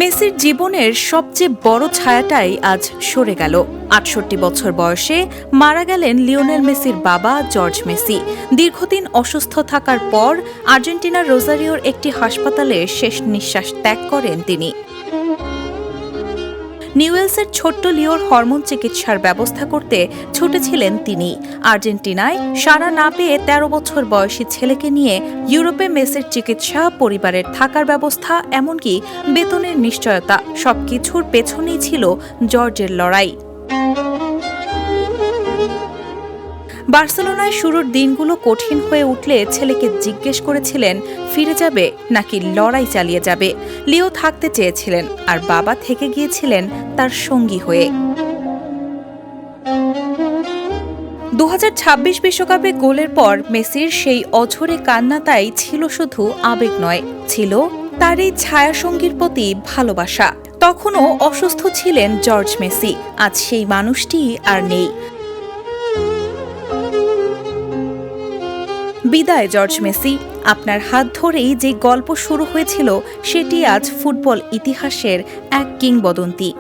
মেসির জীবনের সবচেয়ে বড় ছায়াটাই আজ সরে গেল। ৬৮ বছর বয়সে মারা গেলেন লিওনেল মেসির বাবা জর্জ মেসি। দীর্ঘদিন অসুস্থ থাকার পর আর্জেন্টিনার রোজারিওর একটি হাসপাতালে শেষ নিঃশ্বাস ত্যাগ করেন তিনি। নিউয়েলসের ছোট্ট লিওর হরমোন চিকিৎসার ব্যবস্থা করতে ছুটেছিলেন তিনি। আর্জেন্টিনায় সাড়া না পেয়ে ১৩ বছর বয়সী ছেলেকে নিয়ে ইউরোপে মেসির চিকিৎসা, পরিবারের থাকার ব্যবস্থা, এমনকি বেতনের নিশ্চয়তা, সবকিছুর পেছনেই ছিল জর্জের লড়াই। বার্সেলোনায় শুরুর দিনগুলো কঠিন হয়ে উঠলে ছেলেকে জিজ্ঞেস করেছিলেন ফিরে যাবে নাকি লড়াই চালিয়ে যাবে। লিও থাকতে চেয়েছিলেন, আর বাবা থেকে গিয়েছিলেন তার সঙ্গী হয়ে। ২০২৬ বিশ্বকাপে গোলের পর মেসির সেই অঝোরে কান্নাটাই ছিল শুধু আবেগ নয়, ছিল তার এই ছায়াসঙ্গীর প্রতি ভালোবাসা। তখনও অসুস্থ ছিলেন জর্জ মেসি, আজ সেই মানুষটি আর নেই। বিদায় জর্জ মেসি, আপনার হাত ধরেই যে গল্প শুরু হয়েছিল সেটি আজ ফুটবল ইতিহাসের এক কিংবদন্তি।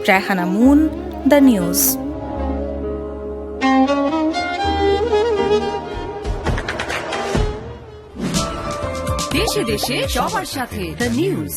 Raihana moon, the news. দেশে দেশে সবার সাথে দ্য নিউজ।